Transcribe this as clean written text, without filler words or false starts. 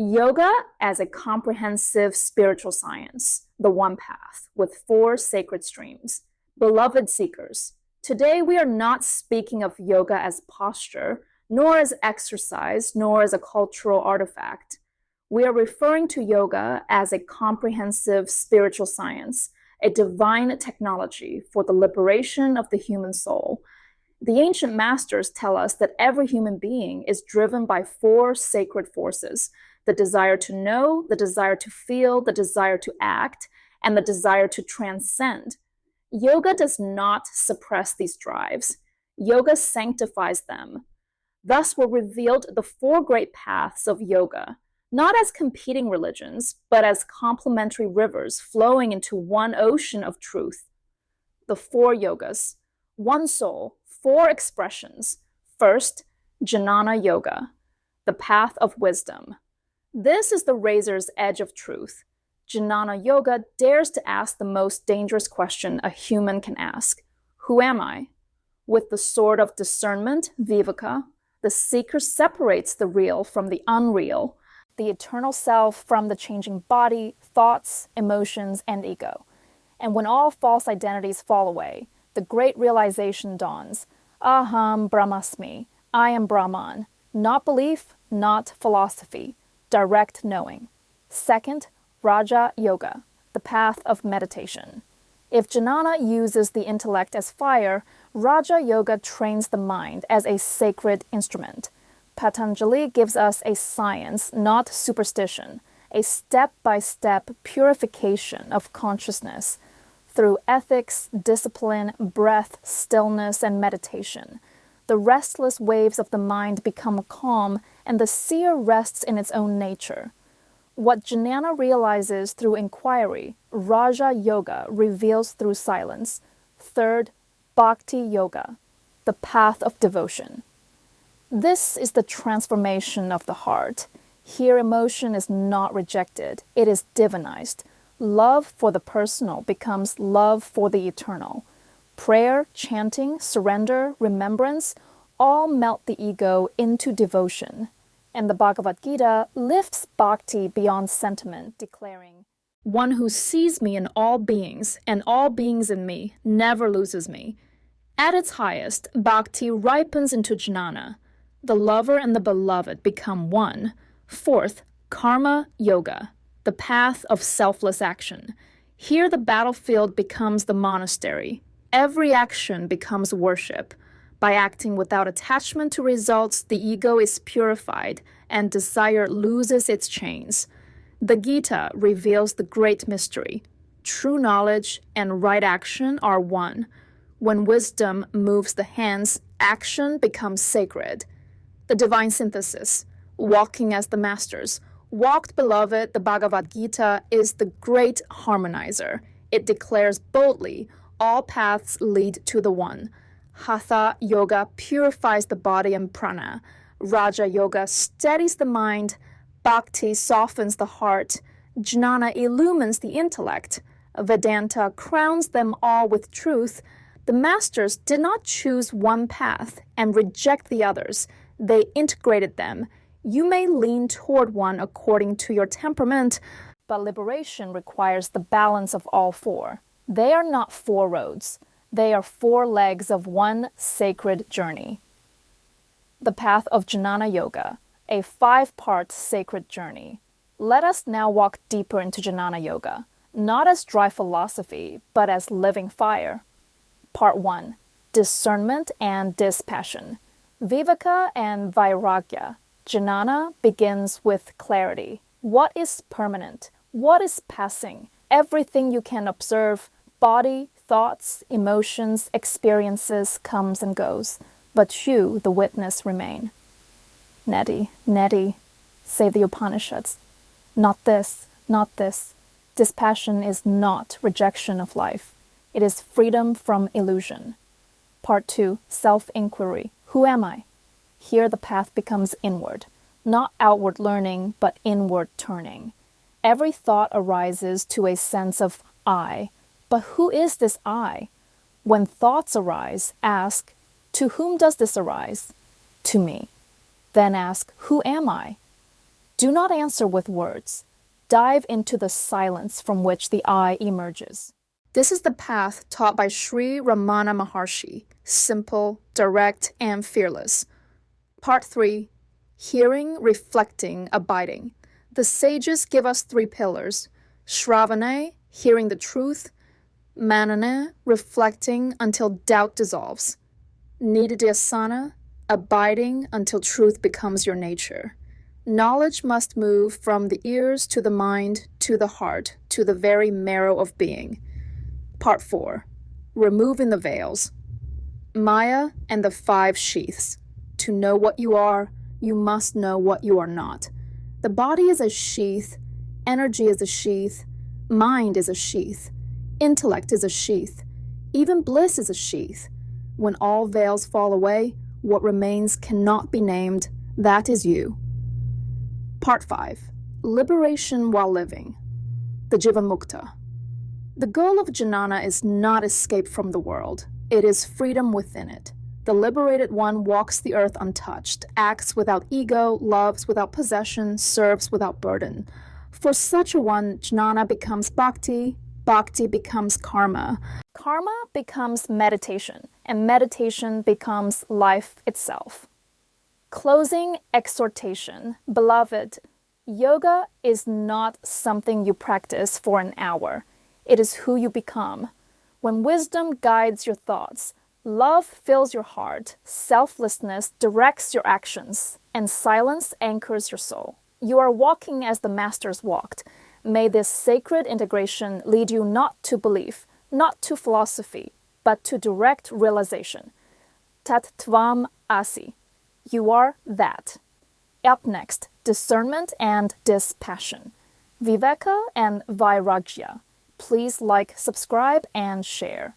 Yoga as a comprehensive spiritual science, the one path, with four sacred streams. Beloved seekers, today we are not speaking of yoga as posture, nor as exercise, nor as a cultural artifact. We are referring to yoga as a comprehensive spiritual science, a divine technology for the liberation of the human soul. The ancient masters tell us that every human being is driven by four sacred forces: the desire to know, the desire to feel, the desire to act, and the desire to transcend. Yoga does not suppress these drives. Yoga sanctifies them. Thus were revealed the four great paths of yoga, not as competing religions, but as complementary rivers flowing into one ocean of truth. The four yogas: one soul, four expressions. First, Jnana Yoga, the path of wisdom. This is the razor's edge of truth. Jnana Yoga dares to ask the most dangerous question a human can ask: who am I? With the sword of discernment, Viveka, the seeker separates the real from the unreal, the eternal self from the changing body, thoughts, emotions, and ego. And when all false identities fall away, the great realization dawns: Aham Brahmasmi, I am Brahman. Not belief, not philosophy, direct knowing. Second, Raja Yoga, the path of meditation. If Jnana uses the intellect as fire, Raja Yoga trains the mind as a sacred instrument. Patanjali gives us a science, not superstition, a step-by-step purification of consciousness through ethics, discipline, breath, stillness, and meditation. The restless waves of the mind become calm, and the seer rests in its own nature. What Jnana realizes through inquiry, Raja Yoga reveals through silence. Third, Bhakti Yoga, the path of devotion. This is the transformation of the heart. Here emotion is not rejected, it is divinized. Love for the personal becomes love for the eternal. Prayer, chanting, surrender, remembrance all melt the ego into devotion. And the Bhagavad Gita lifts bhakti beyond sentiment, declaring, "One who sees me in all beings, and all beings in me, never loses me." At its highest, bhakti ripens into jnana. The lover and the beloved become one. Fourth, Karma Yoga, the path of selfless action. Here the battlefield becomes the monastery. Every action becomes worship. By acting without attachment to results, the ego is purified and desire loses its chains. The Gita reveals the great mystery. True knowledge and right action are one. When wisdom moves the hands, action becomes sacred. The divine synthesis, walking as the masters. Walked, beloved, the Bhagavad Gita is the great harmonizer. It declares boldly, all paths lead to the one. Hatha Yoga purifies the body and prana. Raja Yoga steadies the mind. Bhakti softens the heart. Jnana illumines the intellect. Vedanta crowns them all with truth. The masters did not choose one path and reject the others. They integrated them. You may lean toward one according to your temperament, but liberation requires the balance of all four. They are not four roads. They are four legs of one sacred journey. The path of Jnana Yoga, a 5-part sacred journey. Let us now walk deeper into Jnana Yoga, not as dry philosophy, but as living fire. Part 1. Discernment and dispassion. Viveka and Vairagya. Jnana begins with clarity. What is permanent? What is passing? Everything you can observe, body, thoughts, emotions, experiences, comes and goes. But you, the witness, remain. Neti, neti, say the Upanishads. Not this, not this. Dispassion is not rejection of life. It is freedom from illusion. Part 2. Self-inquiry. Who am I? Here the path becomes inward. Not outward learning, but inward turning. Every thought arises to a sense of I. But who is this I? When thoughts arise, ask, to whom does this arise? To me. Then ask, who am I? Do not answer with words. Dive into the silence from which the I emerges. This is the path taught by Sri Ramana Maharshi, simple, direct, and fearless. Part 3. Hearing, reflecting, abiding. The sages give us 3 pillars. Shravana, hearing the truth. Manana, reflecting until doubt dissolves. Nididhyasana, abiding until truth becomes your nature. Knowledge must move from the ears to the mind, to the heart, to the very marrow of being. Part 4. Removing the veils. Maya and the 5 sheaths. To know what you are, you must know what you are not. The body is a sheath, energy is a sheath, mind is a sheath, intellect is a sheath, even bliss is a sheath. When all veils fall away, what remains cannot be named, that is you. Part 5. Liberation while living. The Jivamukta. The goal of jnana is not escape from the world. It is freedom within it. The liberated one walks the earth untouched, acts without ego, loves without possession, serves without burden. For such a one, jnana becomes bhakti, bhakti becomes karma. Karma becomes meditation, and meditation becomes life itself. Closing exhortation. Beloved, yoga is not something you practice for an hour. It is who you become. When wisdom guides your thoughts, love fills your heart, selflessness directs your actions, and silence anchors your soul. You are walking as the masters walked. May this sacred integration lead you not to belief, not to philosophy, but to direct realization. Tat tvam asi. You are that. Up next, discernment and dispassion. Viveka and Vairagya. Please like, subscribe, and share.